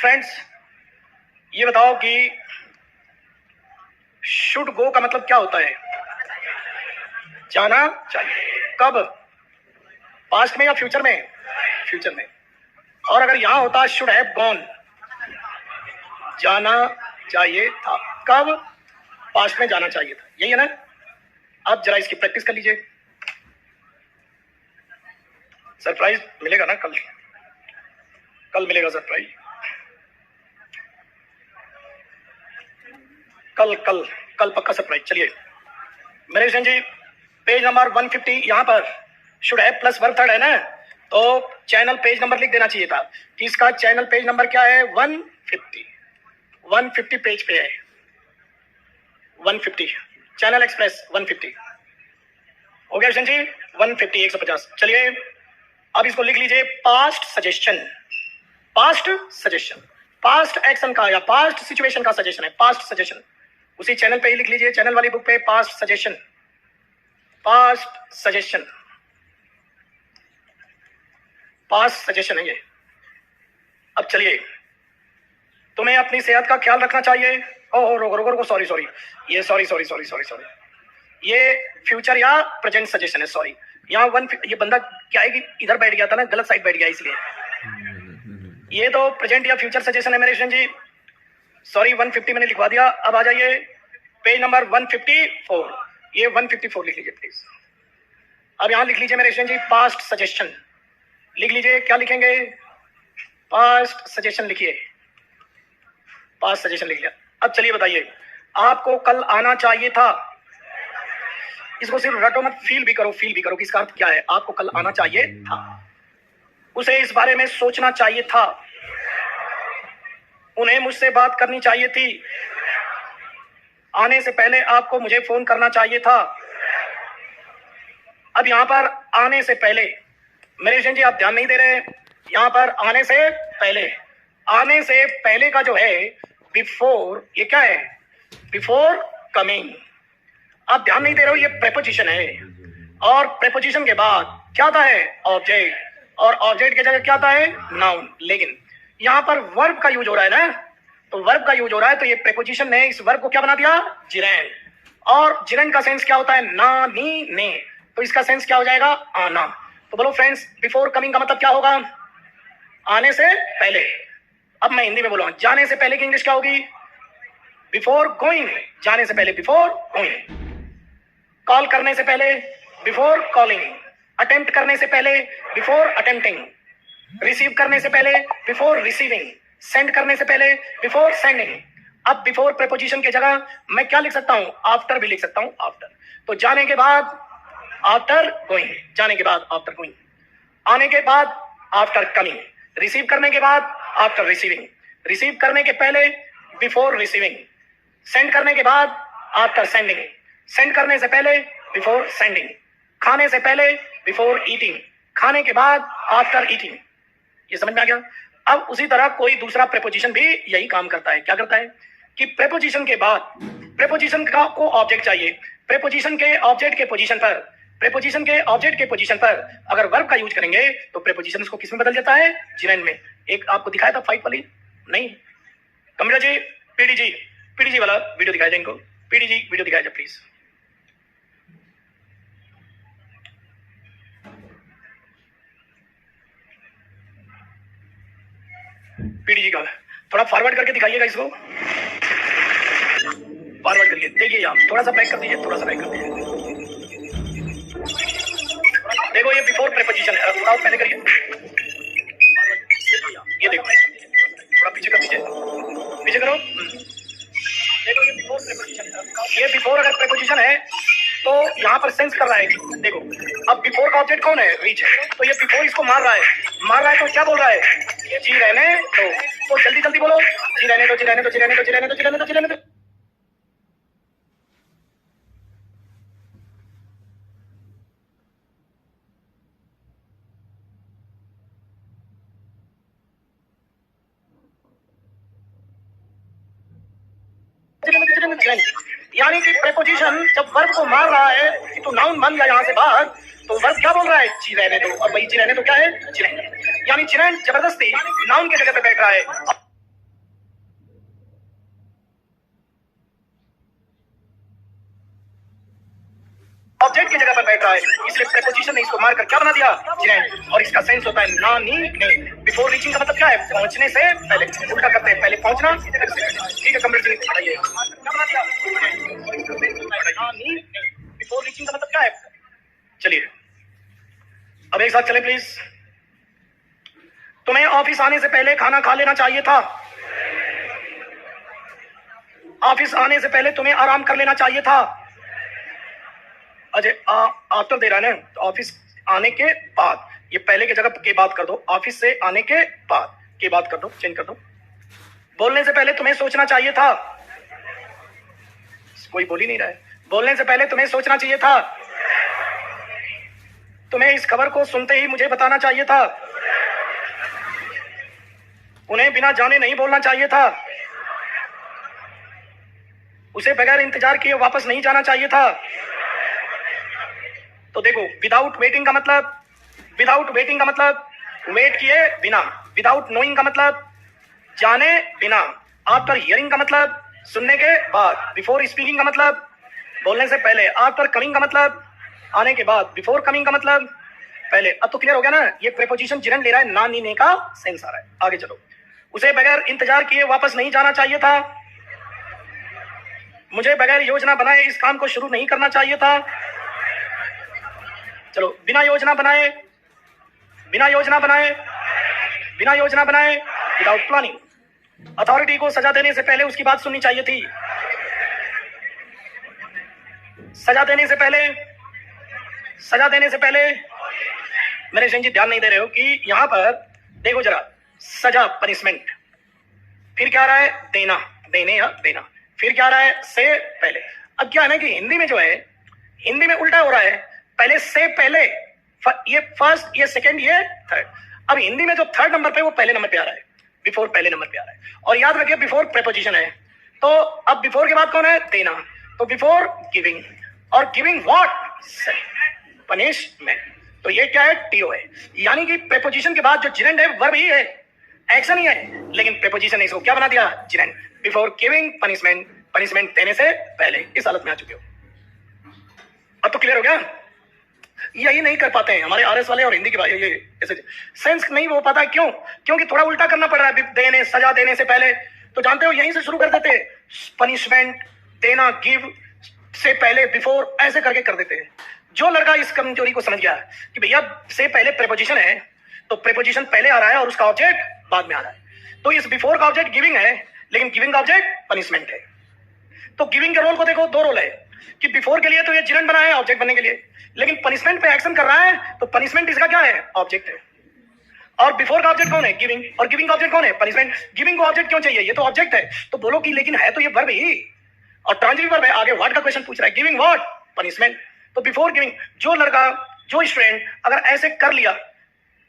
Friends, ये बताओ कि शुड गो का मतलब क्या होता है? जाना चाहिए। कब? पास्ट में या फ्यूचर में? फ्यूचर में। और अगर यहां होता शुड हैव गॉन, जाना चाहिए था। कब? पास्ट में जाना चाहिए था। यही है ना? अब जरा इसकी प्रैक्टिस कर लीजिए। सरप्राइज मिलेगा ना कल? कल मिलेगा सरप्राइज। कल कल कल पक्का सरप्राइज। चलिए मेरे जी, पेज नंबर 150 यहाँ पर should have plus verb third है ना, तो चैनल पेज नंबर लिख देना चाहिए था कि इसका चैनल पेज नंबर क्या है? 150। 150 पेज पे है। 150 चैनल एक्सप्रेस 150 हो गया जी। 150 150। चलिए अब इसको लिख लीजिए past suggestion. Past suggestion past action का या पास्ट सिचुएशन का सजेशन है। पास्ट सजेशन उसी चैनल पे ही लिख लीजिए, चैनल वाली बुक पे past suggestion. Past suggestion past suggestion है ये। अब चलिए, तुम्हें अपनी सेहत का ख्याल रखना चाहिए। ओ रोको रोको रोको, सॉरी सॉरी, ये sorry sorry sorry sorry sorry, ये फ्यूचर या प्रेजेंट सजेशन है। सॉरी, यहाँ ये बंदा क्या है कि इधर बैठ गया था ना, गलत साइड बैठ गया इसलिए। ये तो प्रेजेंट या फ्यूचर सजेशन है मेरे जी। सॉरी 150 मैंने लिखवा दिया। अब आ जाइए पेज नंबर 154। ये 154 लिख लीजिए प्लीज। अब यहां लिख लीजिए मेरे जी पास्ट सजेशन। लिख लीजिए, क्या लिखेंगे? पास्ट सजेशन लिखिए। पास्ट सजेशन लिख लिया। अब चलिए बताइए, आपको कल आना चाहिए था। इसको सिर्फ रटो मत, फील भी करो, फील भी करो कि इसका अर्थ क्या है। आपको कल आना चाहिए था, उसे इस बारे में सोचना चाहिए था, उन्हें मुझसे बात करनी चाहिए थी, आने से पहले आपको मुझे फोन करना चाहिए था। अब यहां पर आने से पहले मेरे जी आप ध्यान नहीं दे रहे। यहां पर आने से पहले, आने से पहले का जो है बिफोर, ये क्या है? Before coming. आप ध्यान नहीं दे रहे हो, ये प्रेपोजिशन है। और प्रेपोजिशन के बाद क्या आता है? ऑब्जेक्ट। और ऑब्जेक्ट की जगह क्या आता है? नाउन। लेकिन यहां पर वर्ब का यूज हो रहा है ना, तो वर्ब का यूज हो रहा है, तो ये प्रेपोजिशन ने इस वर्ब को क्या बना दिया? जिरेंड। और जिरेंड का सेंस क्या होता है? ना, नी, ने। तो इसका सेंस क्या हो जाएगा? आना। तो बोलो फ्रेंड्स, बिफोर कमिंग का मतलब क्या होगा? आने से पहले। अब मैं हिंदी में बोलूंगा, जाने से पहले की इंग्लिश क्या होगी? Before going. जाने से पहले बिफोर गोइंग। कॉल करने से पहले बिफोर कॉलिंग। अटेम्प्ट करने से पहले बिफोर अटेम्प्टिंग। रिसीव करने से पहले बिफोर रिसीविंग। सेंड करने से पहले बिफोर सेंडिंग। अब बिफोर प्रीपोजिशन की जगह मैं क्या लिख सकता हूं? आफ्टर भी लिख सकता हूं। आफ्टर, तो जाने के बाद आफ्टर गोइंग, जाने के बाद आफ्टर गोइंग, आने के बाद आफ्टर कमिंग, रिसीव करने के बाद आफ्टर रिसीविंग, रिसीव करने के पहले बिफोर रिसीविंग, सेंड करने के बाद आफ्टर सेंडिंग, सेंड करने से पहले बिफोर सेंडिंग, खाने से पहले बिफोर ईटिंग, खाने के बाद आफ्टर ईटिंग। ये समझ में आ गया? अब उसी तरह कोई दूसरा प्रेपोजिशन भी यही काम करता है। क्या करता है कि प्रेपोजिशन के बाद प्रेपोजिशन का को ऑब्जेक्ट चाहिए। प्रेपोजिशन के ऑब्जेक्ट के पोजीशन पर, प्रेपोजिशन के ऑब्जेक्ट के पोजीशन पर अगर वर्ब का यूज करेंगे तो प्रेपोजिशन उसको किस में बदल जाता है? जिरेंड में। एक आपको दिखाया था फाइट वाली, नहीं? कमरा जी, पीडीजी वाला वीडियो दिखाया जाए इनको। पीडीजी वीडियो दिखाया जाए प्लीज। पीडीजी का थोड़ा फॉरवर्ड करके दिखाइएगा इसको। फॉरवर्ड करिए, देखिए आप थोड़ा सा बैक कर दीजिए, थोड़ा सा बैक कर दीजिए। देखो ये बिफोर प्रीपोजिशन है, थोड़ा पहले करिए। ये देखो, थोड़ा पीछे कर दीजिए, पीछे करो। देखो ये बिफोर प्रीपोजिशन है। ये बिफोर अगर प्रीपोजिशन है तो यहाँ पर सेंस कर रहा है। देखो अब बिफोर का ऑब्जेक्ट कौन है? रीच है। तो ये बिफोर इसको मार रहा है तो क्या बोल रहा है? जी रहने दो। तो जल्दी जल्दी बोलो, जी रहने दो, जी रहने दो, जी रहने दो, जी रहने दो, जी रहने दो, जी रहने दो। यानी कि प्रेपोजिशन जब वर्ब को मार रहा है तो नाउन बन गया यहाँ से बाहर, तो वर्ब क्या बोल रहा है? जी रहने दो। और वही जी रहने दो क्या है? जिरेंड। यानी जिरेंड जबरदस्ती नाउन की जगह पे बैठ रहा है। है, इसलिए प्रेपोजिशन ने इसको मारकर क्या बना दिया, जिरेंड। और इसका सेंस होता है ना, नी, ने। बिफोर रीचिंग का मतलब क्या है, पहुंचने से पहले। उल्टा करते हैं, पहले पहुंचना, ठीक है, कंप्लीट बताइए। क्या बना दिया, ना, नी, ने। बिफोर रीचिंग का मतलब क्या है। चलिए अब एक साथ चले प्लीज। तुम्हें ऑफिस आने से पहले खाना खा लेना चाहिए था। ऑफिस आने से पहले तुम्हें आराम कर लेना चाहिए था। अजय आफ्टर दे रहा है ना, तो ऑफिस आने के बाद, ये पहले की जगह के बाद कर दो, ऑफिस से आने के बाद के बाद कर दो, चेंज कर दो। बोलने से पहले तुम्हें सोचना चाहिए था। कोई बोल ही नहीं रहा है। बोलने से पहले तुम्हें सोचना चाहिए था। तुम्हें इस खबर को सुनते ही मुझे बताना चाहिए था। उन्हें बिना जाने नहीं बोलना चाहिए था। उसे बगैर इंतजार किए वापस नहीं जाना चाहिए था। तो देखो, विदाउट वेटिंग का मतलब, विदाउट वेटिंग का मतलब वेट किए बिना। विदाउट नोइंग का मतलब जाने बिना। आफ्टर हियरिंग का मतलब सुनने के बाद। बिफोर स्पीकिंग का मतलब बोलने से पहले। आफ्टर कमिंग का मतलब आने के बाद। बिफोर कमिंग का मतलब पहले। अब तो क्लियर हो गया ना, ये प्रीपोजिशन जिरंड ले रहा है, ना नीने का सेंस आ रहा है। आगे चलो। उसे बगैर इंतजार किए वापस नहीं जाना चाहिए था। मुझे बगैर योजना बनाए इस काम को शुरू नहीं करना चाहिए था। चलो, बिना योजना बनाए, बिना योजना बनाए, बिना योजना बनाए, विदाउट प्लानिंग। अथॉरिटी को सजा देने से पहले उसकी बात सुननी चाहिए थी। सजा देने से पहले, सजा देने से पहले। मेरे जी ध्यान नहीं दे रहे हो कि यहां पर देखो जरा, सजा पनिशमेंट, फिर क्या आ रहा है, देना, देने या देना, फिर क्या आ रहा है, से पहले। अब क्या है ना कि हिंदी में जो है, हिंदी में उल्टा हो रहा है, पहले से पहले, ये फर्स्ट, ये सेकंड, ये थर्ड। अब हिंदी में जो थर्ड नंबर पे वो पहले नंबर पे आ रहा है, बिफोर पहले नंबर पे आ रहा है। और याद रखिए बिफोर प्रीपोजिशन है, तो अब बिफोर के बाद कौन है, देना। तो बिफोर गिविंग, और गिविंग व्हाट, पनिशमेंट। तो ये क्या है, टीओ है। यानी कि प्रीपोजिशन के बाद जो जिरेंड है वर्ब ही है, एक्शन ही है, लेकिन प्रीपोजिशन ने इसको क्या बना दिया, जिरेंड। बिफोर गिविंग पनिशमेंट, पनिशमेंट देने से पहले। इस हालत में आ चुके हो। अब तो क्लियर हो गया। यही नहीं कर पाते हैं हमारे आरएस वाले और हिंदी के भाई, ये ऐसे सेंस नहीं हो पाता। क्यों? क्योंकि थोड़ा उल्टा करना पड़ रहा है, देने, सजा देने से पहले। तो जानते हो यहीं से शुरू कर देते, पनिशमेंट, देना, गिव से पहले, बिफोर, ऐसे करके कर देते हैं। जो लड़का इस कमजोरी को समझ गया कि भैया से पहले प्रीपोजिशन है, तो प्रीपोजिशन पहले आ रहा है और उसका ऑब्जेक्ट बाद में आ रहा है। तो इस बिफोर का ऑब्जेक्ट गिविंग है, लेकिन गिविंग का ऑब्जेक्ट पनिशमेंट है। तो गिविंग के रोल को देखो, दो रोल है कि बिफोर के लिए तो ये जिरेंड बना है ऑब्जेक्ट बनने के लिए, लेकिन पनिशमेंट पे एक्शन कर रहा है, तो पनिशमेंट इसका क्या है, ऑब्जेक्ट है। और बिफोर का ऑब्जेक्ट कौन है, गिविंग, और गिविंग का ऑब्जेक्ट कौन है, पनिशमेंट। गिविंग को ऑब्जेक्ट क्यों चाहिए, ये तो ऑब्जेक्ट है। तो बोलो कि लेकिन है तो ये वर्ब ही, और ट्रांजिटिव वर्ब है। आगे व्हाट का क्वेश्चन पूछ रहा है, गिविंग व्हाट, पनिशमेंट। तो बिफोर गिविंग, जो लड़का, जो स्टूडेंट अगर ऐसे कर लिया,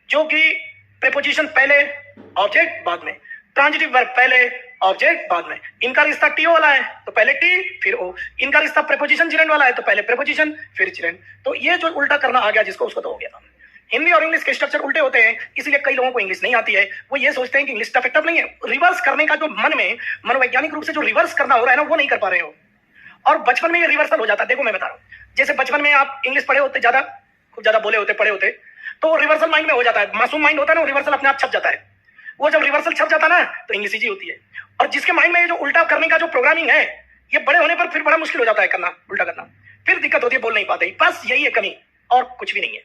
जो कि प्रीपोजिशन पहले, ऑब्जेक्ट बाद में, ट्रांजिटिव वर्ब पहले, ऑब्जेक्ट बाद में। इनका रिश्ता टीओ वाला है तो पहले टी फिर ओ। इनका रिश्ता प्रीपोजिशन जिरेंड वाला है तो पहले प्रीपोजिशन फिर जिरेंड। तो ये जो उल्टा करना आ गया जिसको, उसको तो हो गया। हिंदी और इंग्लिश के स्ट्रक्चर उल्टे होते हैं, इसलिए कई लोगों को इंग्लिश नहीं आती है। वो ये सोचते हैं कि इंग्लिश इफेक्टिव नहीं है। रिवर्स करने का जो मन में, मनोवैज्ञानिक रूप से जो रिवर्स करना हो रहा है ना, वो नहीं कर पा रहे हो। और बचपन में ये रिवर्सल हो जाता है। देखो मैं बता रहा हूँ, जैसे बचपन में आप इंग्लिश पढ़े होते, ज्यादा खूब ज्यादा बोले होते, पढ़े होते, तो रिवर्सल माइंड में हो जाता है। मासूम माइंड होता है ना, रिवर्सल अपने आप छप जाता है। वो जब रिवर्सल छप जाता है ना, तो इंग्लिश इजी होती है। और जिसके माइंड में ये जो उल्टा करने का जो प्रोग्रामिंग है, ये बड़े होने पर फिर बड़ा मुश्किल हो जाता है करना, उल्टा करना। फिर दिक्कत होती है, बोल नहीं पाते। बस यही है कमी, और कुछ भी नहीं है।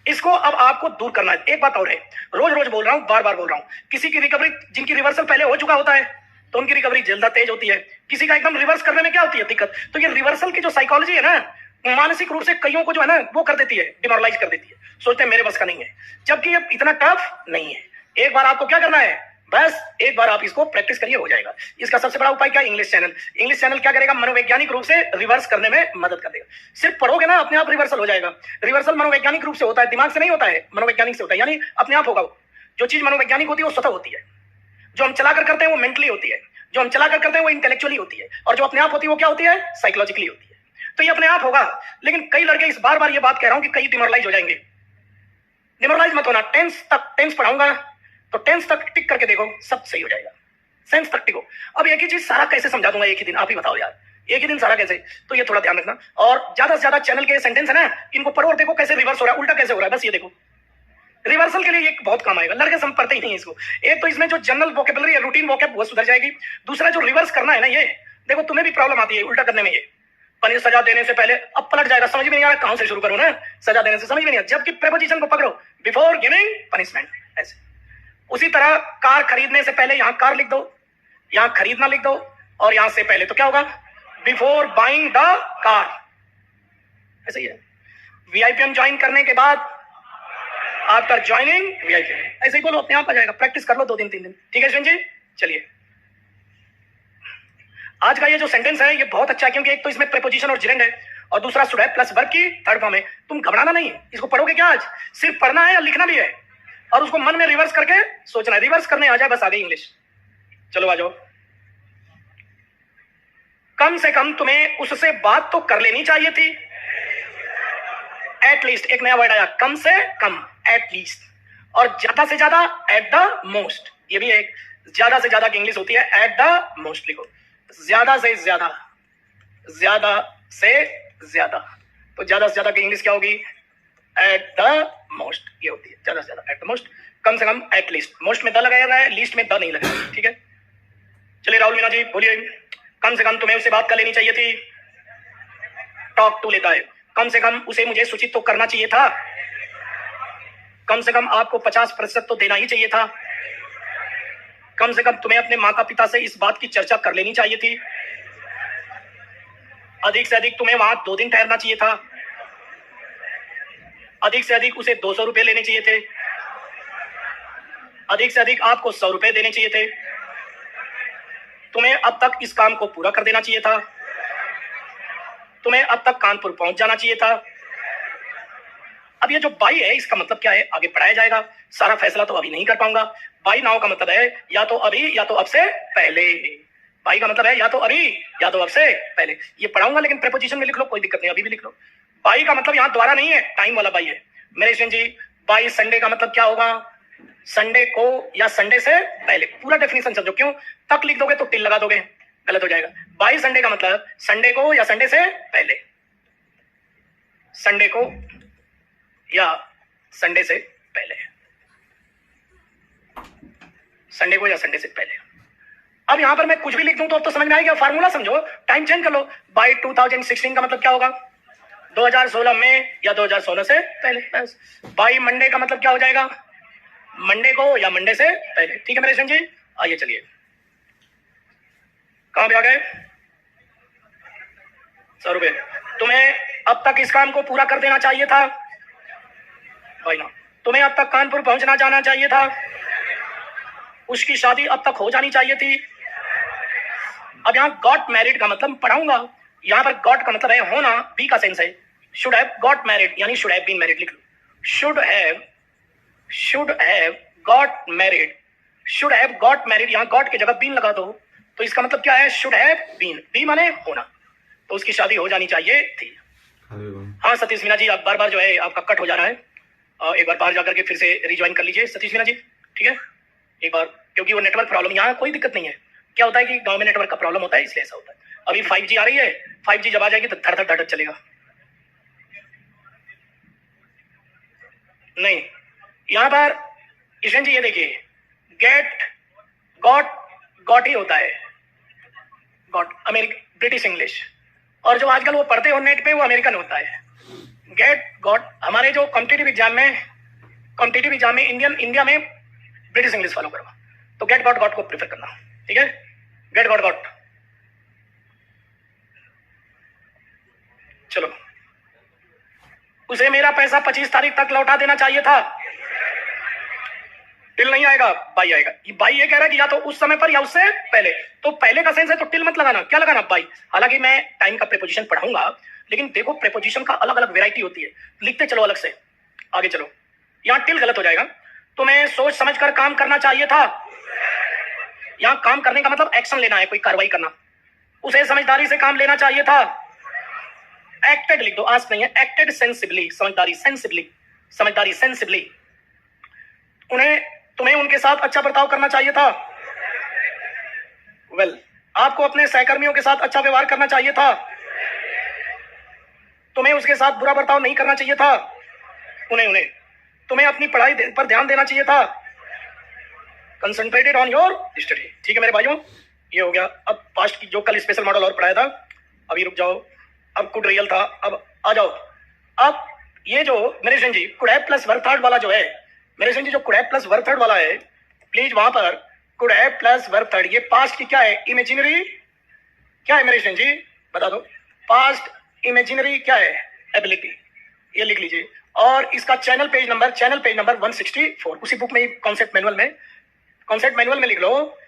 इसको अब आपको दूर करना है। एक बात और है, रोज रोज बोल रहा हूं, बार बार बोल रहा हूं, किसी की रिकवरी, जिनकी रिवर्सल पहले हो चुका होता है, तो उनकी रिकवरी जल्द तेज होती है। किसी का एकदम रिवर्स करने में क्या होती है, दिक्कत। तो ये रिवर्सल की जो साइकोलॉजी है ना, मानसिक रूप से कईयों को जो है ना, वो कर देती है, डिमोरलाइज कर देती है। सोचते हैं मेरे बस का नहीं है, जबकि ये इतना टफ नहीं है। एक बार आपको क्या करना है, बस एक बार आप इसको प्रैक्टिस करिए, हो जाएगा। इसका सबसे बड़ा उपाय क्या है, इंग्लिश चैनल। इंग्लिश चैनल क्या करेगा, मनोवैज्ञानिक रूप से रिवर्स करने में मदद कर देगा। सिर्फ पढ़ोगे ना, अपने आप रिवर्सल हो जाएगा। रिवर्सल मनोवैज्ञानिक रूप से होता है, दिमाग से नहीं होता है, मनोवैज्ञानिक से होता है। यानी अपने आप होगा। जो चीज मनोवैज्ञानिक होती है वो स्वतः होती है, जो हम चलाकर करते हैं वो मेंटली होती है, जो हम चलाकर करते हैं वो इंटेलेक्चुअली होती है, और जो अपने आप होती है वो क्या होती है, साइकोलॉजिकली होती है। तो ये अपने आप होगा। लेकिन कई लड़के, इस बार बार ये बात कह रहा हूं कि कई डिमोरलाइज हो जाएंगे। डिमोरलाइज मत होना। टेंस पढ़ाऊंगा तो टेंस तक टिक करके देखो, सब सही हो जाएगा। सेंस तक टिको। अब एक ही चीज सारा कैसे समझा दूंगा एक ही दिन, आप ही बताओ यार। एक ही दिन सारा कैसे, तो ये थोड़ा ध्यान रखना। और ज्यादा से ज्यादा चैनल के सेंटेंस है ना, इनको पढ़ो और देखो कैसे रिवर्स हो रहा है, उल्टा कैसे हो रहा है, बस ये देखो। रिवर्सल के लिए ये बहुत काम आएगा, लड़के सब पढ़ते ही नहीं है इसको। एक तो इसमें जो जनरल वोकेबुलरी है, रूटीन वोकेब, वो सुधर जाएगी। दूसरा जो रिवर्स करना है ना, ये देखो तुम्हें भी प्रॉब्लम आती है उल्टा करने में। ये पनिश सजा देने से पहले, अब पलट जाएगा, समझ में नहीं आ रहा कहां से शुरू करूं ना, सजा देने से समझ में नहीं आ रहा, जबकि प्रेपोजिशन को पकड़ो, बिफोर गिविंग पनिशमेंट, ऐसे। उसी तरह कार खरीदने से पहले यहां कार लिख दो, यहां खरीदना लिख दो, और यहां से पहले तो क्या होगा, बिफोर बाइंग द कार, ऐसे ही है। वीआईपीएम ज्वाइन करने के बाद आफ्टर ज्वाइनिंग वीआईपीएम, ऐसे ही बोलो, अपने आप आ जाएगा। प्रैक्टिस कर लो 2 दिन 3 दिन, ठीक है जी। चलिए, आज का ये जो सेंटेंस है ये बहुत अच्छा है, क्योंकि एक तो इसमें प्रेपोजिशन और जिरेंड है, और दूसरा शुड हैव प्लस वर्ब की थर्ड फॉर्म है। तुम घबराना नहीं, इसको पढ़ोगे क्या आज, सिर्फ पढ़ना है या लिखना भी है, और उसको मन में रिवर्स करके सोचना है। रिवर्स करने आ जाए बस, आ गई इंग्लिश। चलो आ जाओ। कम से कम तुम्हें उससे बात तो कर लेनी चाहिए थी, एटलीस्ट, एक नया वर्ड आया, कम से कम, एटलीस्ट। और ज्यादा से ज्यादा, एट द मोस्ट, ये भी एक ज्यादा से ज्यादा की इंग्लिश होती है, एट द मोस्ट लिखो, ज्यादा से ज्यादा, ज्यादा से ज्यादा। तो ज्यादा से ज्यादा की इंग्लिश क्या होगी, एट द मोस्ट, ये होती है ज्यादा से ज्यादा, एट द मोस्ट। कम से कम, एट लीस्ट, मोस्ट में द लगाया है, लीस्ट में द नहीं लगाया, ठीक है। चलिए राहुल मीना जी बोलिए। कम से कम तुम्हें उससे बात कर लेनी चाहिए थी, टॉक टू लेता है, कम से कम उसे मुझे सूचित तो करना चाहिए था, कम से कम आपको 50% तो देना ही चाहिए था, कम से कम तुम्हें अपने माता पिता से इस बात की चर्चा कर लेनी चाहिए थी, अधिक से अधिक तुम्हें वहां 2 दिन ठहरना चाहिए था, अधिक से अधिक उसे 200 रुपए लेने चाहिए थे, अधिक से अधिक आपको 100 रुपए देने चाहिए थे, तुम्हें अब तक इस काम को पूरा कर देना चाहिए था, तुम्हें अब तक कानपुर पहुंच जाना चाहिए था। अब ये जो बाई है, इसका मतलब क्या है, आगे पढ़ाया जाएगा, सारा फैसला तो अभी नहीं कर पाऊंगा। बाई नाउ का मतलब है या तो अभी या तो अब से पहले। बाई का मतलब है या तो अभी या तो अब से पहले, ये पढ़ाऊंगा, लेकिन प्रेपोजिशन में लिख लो, कोई दिक्कत नहीं, अभी भी लिख लो। बाई का मतलब यहाँ द्वारा नहीं है, टाइम वाला बाई है मेरे स्टूडेंट जी। बाई संडे का मतलब क्या होगा, संडे को या संडे से पहले, पूरा डेफिनेशन समझो, क्यों तक लिख दोगे तो टिल लगा दोगे, गलत हो जाएगा। बाई संडे का मतलब संडे को या संडे से पहले, संडे को या संडे से पहले, संडे को या संडे से पहले। अब यहां पर मैं कुछ भी लिख दूं तो अब तो समझ में आएगा, फार्मूला समझो, टाइम चेंज कर लो। बाय 2016 का मतलब क्या होगा, 2016 में या 2016 से पहले। बाय मंडे का मतलब क्या हो जाएगा, मंडे को या मंडे से पहले, ठीक है मेरे स्टूडेंट जी। आइए चलिए, कहां पे आ गए, 100 रुपए। तुम्हें अब तक इस काम को पूरा कर देना चाहिए था, भाई ना, तुम्हें अब तक कानपुर पहुंचना जाना चाहिए था, उसकी शादी अब तक हो जानी चाहिए थी। अब यहाँ गॉट मैरिड का मतलब पढ़ाऊंगा, यहाँ पर गॉट का मतलब है होना, बी का सेंस है, शुड हैव गॉट मैरिड यानी शुड हैव बीन मैरिड लिख लो, should have got married, should have got married, यहाँ गॉट की जगह बीन लगा दो, तो इसका मतलब क्या है, शुड हैव बीन, बी माने होना, तो उसकी शादी हो जानी चाहिए थी। हाँ सतीश मीना जी, आप बार बार जो है आपका कट हो जा रहा है, एक बार बाहर जाकर के फिर से रिज्वाइन कर लीजिए सतीश मीना जी, ठीक है, एक बार, क्योंकि वो नेटवर्क प्रॉब्लम, यहाँ कोई दिक्कत नहीं है। क्या होता है कि गांव में नेटवर्क का प्रॉब्लम होता है, इसलिए ऐसा होता है। अभी 5G आ रही है, 5G जब आ जाएगी तो धड़ धड़ चलेगा। नहीं, यहाँ पर किशन जी ये देखिए, गेट गॉट ही होता है, गॉट अमेरिकन ब्रिटिश इंग्लिश, और जो आजकल वो पढ़ते हो नेट पे वो अमेरिकन होता है। गेट गॉट हमारे जो कॉम्पिटिटिव एग्जाम में इंडिया में ब्रिटिश इंग्लिश फॉलो करो, तो गेट गॉट को प्रेफर करना, ठीक है, गेट गॉट। चलो, उसे मेरा पैसा 25 तारीख तक लौटा देना चाहिए था, टिल नहीं आएगा, बाई आएगा। ये बाई ये कह रहा है कि या तो उस समय पर या उससे पहले, तो पहले का सेंस है तो टिल मत लगाना, क्या लगाना, बाई। हालांकि मैं टाइम का प्रेपोजिशन पढ़ाऊंगा, लेकिन देखो प्रेपोजिशन का अलग अलग वेराइटी होती है, लिखते चलो अलग से, आगे चलो। यहाँ टिल गलत हो जाएगा, तुम्हें सोच समझ कर काम करना चाहिए था, यहाँ काम करने का मतलब एक्शन लेना है, कोई कार्रवाई करना, उसे समझदारी से काम लेना चाहिए था, एक्टेड लिख दो, आस्क नहीं है, एक्टेड सेंसिबली, समझदारी सेंसिबली, तुम्हें उनके साथ अच्छा बर्ताव करना चाहिए था, वेल आपको अपने सहकर्मियों के साथ अच्छा व्यवहार करना चाहिए था। तुम्हें उसके साथ बुरा बर्ताव नहीं करना चाहिए था। उन्हें तुम्हें अपनी पढ़ाई पर ध्यान देना चाहिए था। Concentrated on your study. ठीक है मेरे भाइयों, ये हो गया। अब पास्ट की जो कल स्पेशल मॉडल और पढ़ाया था, अभी रुक जाओ, अब कुड रियल था, अब आ जाओ। अब ये जो मेरे जी could have plus verb third वाला जो है, मेरे जी जो could have plus verb third वाला है, प्लीज वहां पर could have plus verb third, ये पास्ट की क्या है? इमेजिनरी क्या है मेरे जी? बता दो। पास्ट इमेजिनरी क्या है? एबिलिटी। ये लिख लीजिए। और इसका चैनल पेज नंबर 164, उसी बुक में, कॉन्सेप्ट मैनुअल में, कॉन्सेप्ट मैनुअल में लिख लो।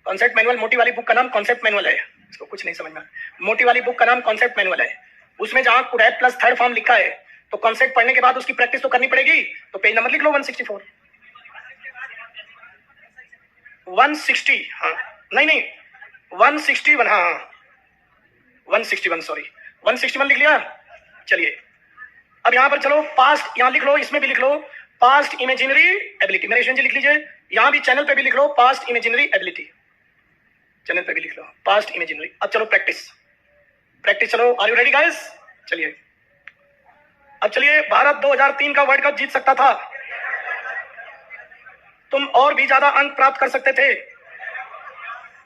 कॉन्सेप्ट मैनुअल, मोटी वाली बुक का नाम कॉन्सेप्ट मैनुअल है। इसको कुछ नहीं समझना, मोटी वाली बुक का नाम कॉन्सेप्ट मैनुअल है। उसमें जहां could have plus third form लिखा है, तो कॉन्सेप्ट पढ़ने के बाद उसकी प्रैक्टिस तो करनी पड़ेगी। तो पेज नंबर लिख लो 164। 160, हाँ नहीं 161, हाँ 161, सॉरी 161 लिख लिया। चलिए अब यहां पर चलो, पास्ट यहां लिख लो, इसमें भी लिख लो पास्ट इमेजिनरी एबिलिटी। मेरे जी लिख लीजिए, यहां भी चैनल पे भी लिख लो पास्ट इमेजिनरी एबिलिटी, चैनल पे भी लिख लो पास्ट इमेजिनरी। अब चलो प्रैक्टिस चलो। Are you ready guys? चलिए अब चलिए। भारत 2003 का वर्ल्ड कप जीत सकता था। तुम और भी ज्यादा अंक प्राप्त कर सकते थे।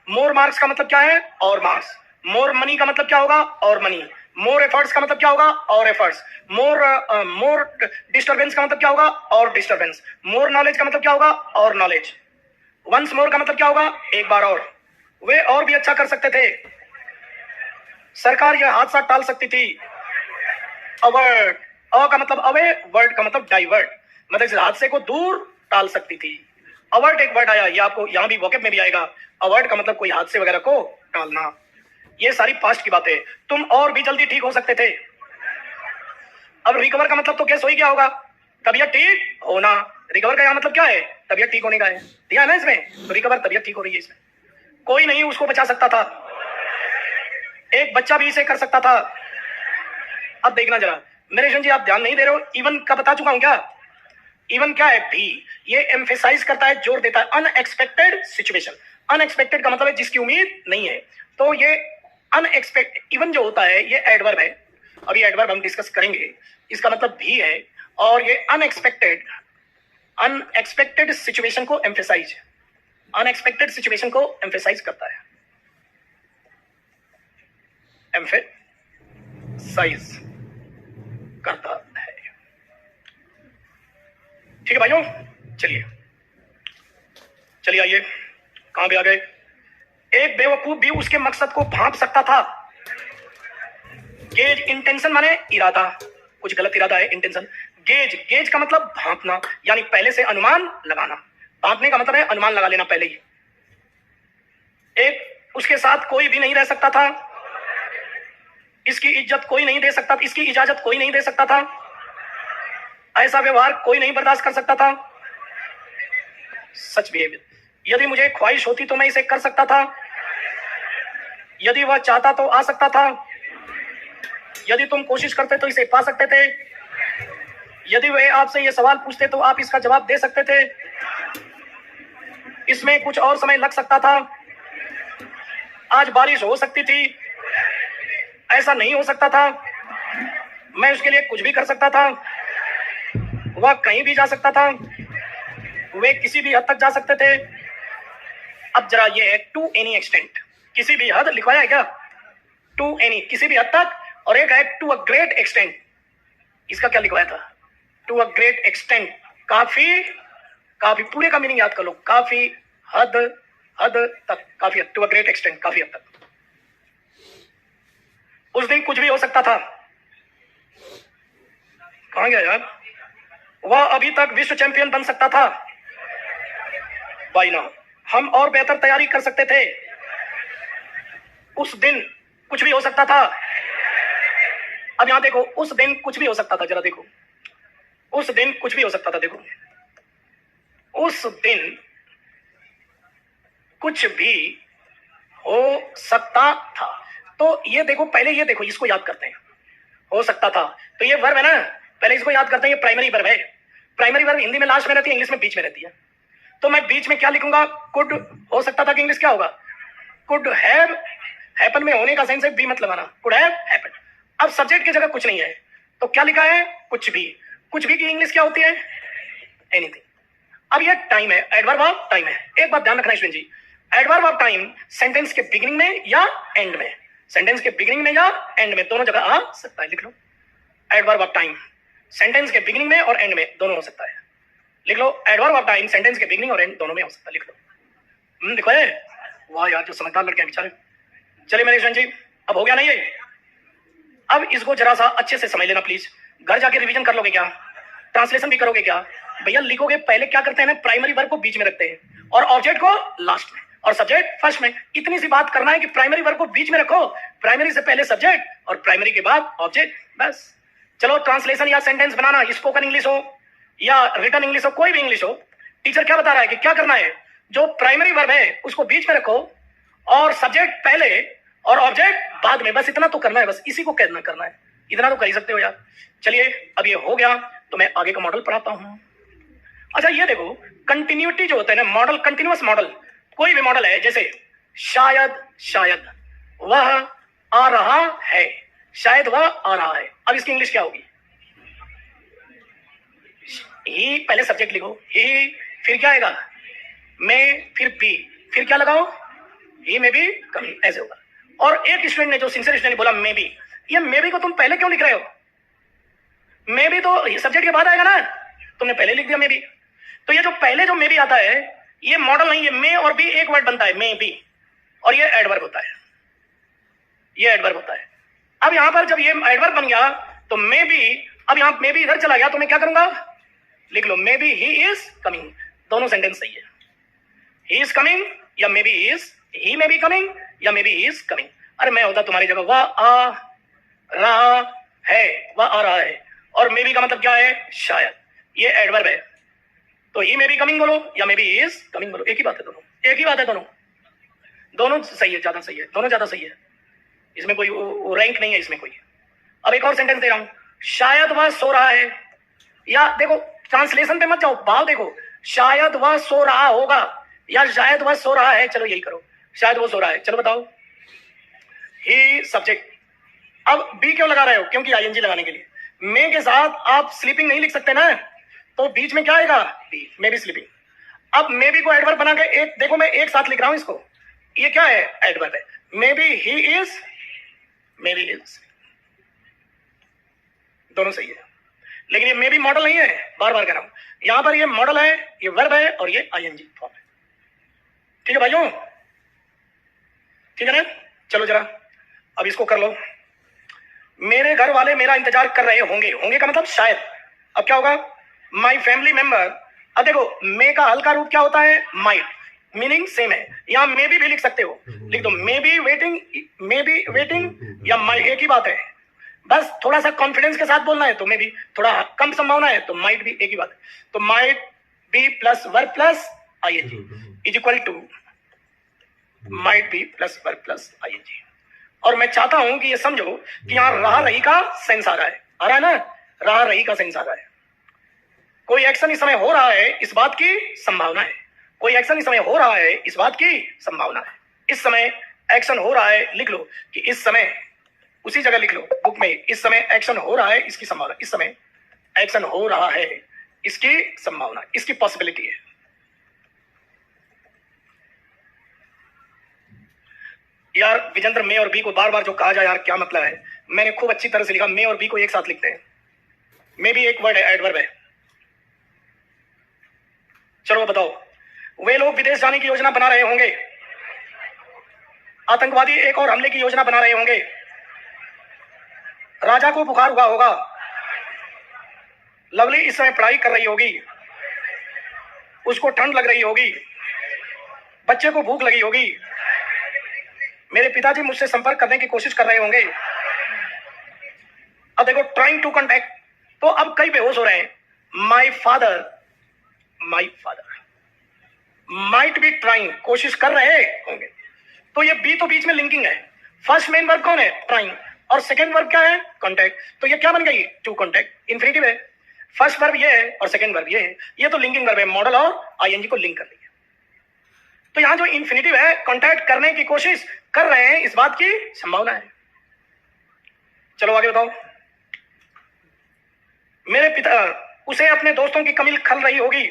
मोर मार्क्स का मतलब क्या है? और मार्क्स। मोर मनी का मतलब क्या होगा? और मनी। मोर एफर्ट्स का मतलब क्या होगा? और एफर्ट्स। मोर डिस्टर्बेंस का मतलब क्या होगा? और डिस्टर्बेंस। मोर नॉलेज का मतलब क्या होगा? और नॉलेज। वंस मोर का मतलब क्या होगा? एक बार और। वे और भी अच्छा कर सकते थे। सरकार यह हादसा टाल सकती थी। अवर्ट, अ का मतलब अवे, वर्ड का मतलब डाइवर्ट, मतलब इस हादसे को दूर टाल सकती थी। अवर्ट एक वर्ड आया, ये आपको यहां भी वोकैब में भी आएगा। अवर्ट का मतलब कोई हादसे वगैरह को टालना। ये सारी पास्ट की बातें। तुम और भी जल्दी ठीक हो सकते थे। अब रिकवर का मतलब तो कैसे हो ही गया होगा? तबियत ठीक होना। रिकवर का यहाँ मतलब क्या है? तबियत ठीक होने का है। दिया है ना इसमें, तो रिकवर तबियत ठीक हो रही है इसमें। कोई नहीं उसको बचा सकता था, एक बच्चा भी इसे कर सकता था। अब देखना जरा मेरे जी, आप ध्यान नहीं दे रहे हो। इवन का बता चुका हूं क्या? इवन क्या है? भी। ये एम्फेसाइज करता है, जोर देता है, अनएक्सपेक्टेड सिचुएशन। अनएक्सपेक्टेड का मतलब है जिसकी उम्मीद नहीं है। तो ये अनएक्सपेक्टेड, इवन जो होता है ये एडवर्ब है। अभी एडवर्ब हम डिस्कस करेंगे। इसका मतलब भी है, और ये अनएक्सपेक्टेड सिचुएशन को एम्फेसाइज करता है। एम्फेसाइज करता है। ठीक है भाइयों, चलिए आइए, कहां पे आ गए? एक बेवकूफ भी उसके मकसद को भांप सकता था। गेज, इंटेंशन माने इरादा, कुछ गलत इरादा है, इंटेंशन। गेज का मतलब भांपना, यानी पहले से अनुमान लगाना। भांपने का मतलब है अनुमान लगा लेना पहले ही। एक, उसके साथ कोई भी नहीं रह सकता था। इसकी इज्जत कोई नहीं दे सकता, इसकी इजाजत कोई नहीं दे सकता था। ऐसा व्यवहार कोई नहीं बर्दाश्त कर सकता था। सच बिहेवियर। यदि मुझे ख्वाहिश होती तो मैं इसे कर सकता था। यदि वह चाहता तो आ सकता था। यदि तुम कोशिश करते तो इसे पा सकते थे। यदि वे आपसे यह सवाल पूछते तो आप इसका जवाब दे सकते थे। इसमें कुछ और समय लग सकता था। आज बारिश हो सकती थी। ऐसा नहीं हो सकता था। मैं उसके लिए कुछ भी कर सकता था। वह कहीं भी जा सकता था। वे किसी भी हद तक जा सकते थे। अब जरा ये है टू एनी एक्सटेंट, किसी भी हद लिखवाया है क्या? टू एनी, किसी भी हद तक। और एक है टू अ ग्रेट एक्सटेंट, इसका क्या लिखवाया था? टू अ ग्रेट एक्सटेंट, काफी पूरे का मीनिंग याद कर लो। काफी हद तक, काफी हद, टू अ ग्रेट एक्सटेंट, काफी हद तक। उस दिन कुछ भी हो सकता था। कहां गया यार? वह अभी तक विश्व चैंपियन बन सकता था। वाई नॉट, हम और बेहतर तैयारी कर सकते थे। उस दिन कुछ भी हो सकता था। अब यहां देखो, उस दिन कुछ भी हो सकता था, जरा देखो, उस दिन कुछ भी हो सकता था। देखो, उस दिन कुछ भी हो सकता था। तो ये देखो, पहले ये देखो, इसको याद करते हैं। हो सकता था, तो ये वर्ब है ना, पहले इसको याद करते हैं। ये प्राइमरी वर्ब है। प्राइमरी वर्ब हिंदी में लास्ट में रहती है, इंग्लिश में बीच में रहती है। तो मैं बीच में क्या लिखूंगा? कुड हो सकता था कि इंग्लिश क्या होगा? कुड हैव, हैपन में होने का सेंस है बी मत लगाना, कुड हैव हैपन। अब सब्जेक्ट की जगह कुछ नहीं है तो क्या लिखा है, कुछ भी। कुछ भी की इंग्लिश क्या होती है, एनीथिंग। अब ये टाइम है, एडवर्ब ऑफ टाइम है। एक बात ध्यान रखना student ji, adverb of time sentence के बिगिनिंग में या एंड में, सेंटेंस के बिगिनिंग में या एंड में, दोनों जगह आ सकता है। लिख लो, एडवर्ब ऑफ टाइम सेंटेंस के बिगिनिंग में और एंड में दोनों हो सकता है। लिख लो, एडवर्ब ऑफ टाइम सेंटेंस के बिगिनिंग और एंड दोनों में हो सकता है। लिख लो। देखो है, वाह यार जो समझदार लड़के हैं बेचारे। चलिए मेरे स्टूडेंट जी, अब हो गया ना ये। अब इसको जरा सा अच्छे से समझ लेना प्लीज। घर जाके रिवीजन कर लोगे क्या, ट्रांसलेशन भी करोगे क्या? भैया लिखोगे, पहले क्या करते हैं ना, प्राइमरी वर्ब को बीच में रखते हैं और ऑब्जेक्ट को लास्ट में और सब्जेक्ट फर्स्ट में। इतनी सी बात करना है कि प्राइमरी वर्ब को बीच में रखो, प्राइमरी से पहले सब्जेक्ट और प्राइमरी के बाद ऑब्जेक्ट, बस। चलो ट्रांसलेशन या सेंटेंस बनाना, स्पोकन इंग्लिश हो या रिटन इंग्लिश हो, कोई भी इंग्लिश हो, टीचर क्या बता रहा है कि क्या करना है, जो प्राइमरी वर्ब है उसको बीच में रखो और सब्जेक्ट पहले और ऑब्जेक्ट बाद में, बस इतना तो करना है, बस इसी को कहना करना है, इतना तो कर ही सकते हो यार। चलिए अब ये हो गया तो मैं आगे का मॉडल पढ़ाता हूं। अच्छा ये देखो, कंटिन्यूटी जो होता है ना, मॉडल, कंटिन्यूअस मॉडल, कोई भी मॉडल है, जैसे शायद, शायद वह आ रहा है, शायद वह आ रहा है। अब इसकी इंग्लिश क्या होगी, ही पहले सब्जेक्ट लिखो, ही, फिर क्या आएगा, मैं, फिर बी, फिर क्या लगाओ, ही में भी कमी, ऐसे होगा। और एक स्टूडेंट ने, जो सिंसियर स्टूडेंट ने बोला मे बी, ये मे बी को तुम पहले क्यों लिख रहे हो, मे बी तो सब्जेक्ट के बाद आएगा ना, तुमने पहले लिख दिया मे बी। तो ये जो पहले जो मे बी आता है ये मॉडल नहीं है, मे और बी एक वर्ड बनता है, मे बी, और ये एडवर्ब होता है, ये एडवर्ब होता है। अब यहां पर जब ये एडवर्ब बन गया तो मे बी, अब यहां मे बी इधर चला गया तो मैं क्या करूंगा, लिख लो maybe he is coming, दोनों सेंटेंस सही है, ही इज कमिंग या may be is, he may be coming या मे बी इज कमिंग। अरे मैं होता तुम्हारी जगह, वह आ रहा है, वह आ रहा है, और मे बी का मतलब क्या है, शायद, ये एडवर्ब है, तो ही मे बी कमिंग बोलो या मे बी इज कमिंग बोलो, एक ही बात है, दोनों एक ही बात है, दोनों दोनों सही है, ज्यादा सही है, दोनों ज्यादा सही है, इसमें कोई रैंक नहीं है इसमें कोई। अब एक और सेंटेंस दे रहा हूं, शायद वह सो रहा है, या देखो ट्रांसलेशन पे मत जाओ, भाव देखो, शायद वह सो रहा होगा या शायद वह सो रहा है, चलो यही करो, शायद वो सो रहा है, चलो बताओ, ही सब्जेक्ट। अब बी क्यों लगा रहे हो, क्योंकि आईएनजी लगाने के लिए। मे के साथ आप स्लीपिंग नहीं लिख सकते ना, तो बीच में क्या आएगा, बी, मे बी स्लीपिंग। अब मे बी को एडवर्ब बना के, एक देखो मैं एक साथ लिख रहा हूं इसको, ये क्या है, एडवर्ब है, may be he is, may be is, दोनों सही है। लेकिन ये मे बी मॉडल नहीं है, बार बार कह रहा हूं, यहां पर ये मॉडल है, ये वर्ब है और ये आईएनजी फॉर्म है। ठीक है भाइयों, ठीक है ना। चलो जरा अब इसको कर लो, मेरे घर वाले मेरा इंतजार कर रहे होंगे, होंगे का मतलब शायद। अब क्या होगा, माई फैमिली मेंबर। अब देखो मे का हल्का रूप क्या होता है, माइट, मीनिंग सेम है, यहां मे बी लिख सकते हो, लिख दो may be waiting, may be waiting या माइट, एक ही बात है, बस थोड़ा सा कॉन्फिडेंस के साथ बोलना है तो मे बी, थोड़ा कम संभावना है तो माइट भी, एक ही बात है। तो might be plus verb plus ING is equal to might be plus verb plus ING. और मैं चाहता हूं कि ये समझो कि यहां रहा रही का सेंस आ रहा है, आ रहा है ना, रहा रही का सेंस आ रहा है। कोई एक्शन इस समय हो रहा है, इस बात की संभावना है, कोई एक्शन इस समय हो रहा है, इस बात की संभावना है। इस समय एक्शन हो रहा है, लिख लो कि इस समय, उसी जगह लिख लो बुक में, इस समय एक्शन हो रहा है, इसकी संभावना, इस समय एक्शन हो रहा है, इसकी संभावना, इसकी पॉसिबिलिटी है। यार विजेंद्र, मे और बी को बार बार जो कहा जाए यार क्या मतलब है, मैंने खूब अच्छी तरह से लिखा, मे और बी को एक साथ लिखते हैं, मे भी एक वर्ड है, एडवर्ब है। चलो बताओ, वे लोग विदेश जाने की योजना बना रहे होंगे, आतंकवादी एक और हमले की योजना बना रहे होंगे, राजा को बुखार हुआ होगा, लवली इस समय पढ़ाई कर रही होगी, उसको ठंड लग रही होगी, बच्चे को भूख लगी होगी, मेरे पिताजी मुझसे संपर्क करने की कोशिश कर रहे होंगे। अब देखो ट्राइंग टू कॉन्टैक्ट, तो अब कई बेहोश हो रहे हैं, my father might be trying, कोशिश कर रहे होंगे, तो ये बी तो बीच में लिंकिंग है, फर्स्ट मेन वर्ब कौन है, ट्राइंग, और सेकंड वर्ब क्या है, कॉन्टैक्ट, तो ये क्या बन गई, टू कॉन्टैक्ट, इन्फिनिटिव है, फर्स्ट वर्ब ये है और सेकंड वर्ब ये है, ये तो लिंकिंग वर्ब है, मॉडल और आईएनजी को लिंक कर रही है। तो यहां जो इन्फिनेटिव है कांटेक्ट करने की कोशिश कर रहे हैं, इस बात की संभावना है। चलो आगे बताओ। मेरे पिता, उसे अपने दोस्तों की कमी खल रही होगी,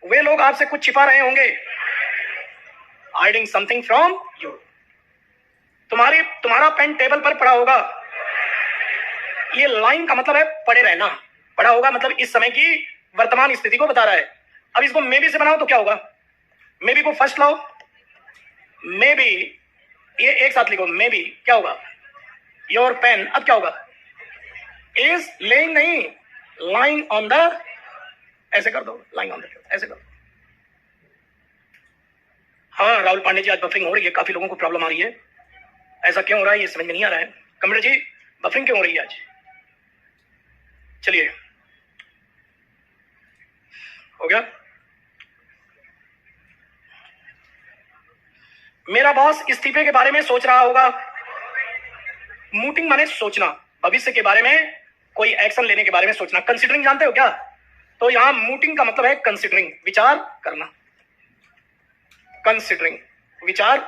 वे लोग आपसे कुछ छिपा रहे होंगे, हाइडिंग समथिंग फ्रॉम यू। तुम्हारा पेन टेबल पर पड़ा होगा। ये लाइन का मतलब है पड़े रहना। पड़ा होगा मतलब इस समय की वर्तमान स्थिति को बता रहा है। अब इसको मे बी से बनाओ तो क्या होगा? मे बी को फर्स्ट लाओ, मे बी, ये एक साथ लिखो, मे बी क्या होगा? योर पेन, अब क्या होगा? इज लेइंग नहीं, लाइंग ऑन द, ऐसे कर दो, लाइंग ऑन द, ऐसे कर दो। हाँ राहुल पांडे जी, आज बफरिंग हो रही है, काफी लोगों को प्रॉब्लम आ रही है। ऐसा क्यों हो रहा है ये समझ में नहीं आ रहा है। कंप्यूटर जी बफरिंग क्यों हो रही है आज? चलिए हो गया। मेरा बॉस इस्तीफे के बारे में सोच रहा होगा। मूटिंग माने सोचना, भविष्य के बारे में, कोई एक्शन लेने के बारे में सोचना। कंसिडरिंग जानते हो क्या? तो यहां मूटिंग का मतलब है कंसिडरिंग, विचार करना। कंसिडरिंग, विचार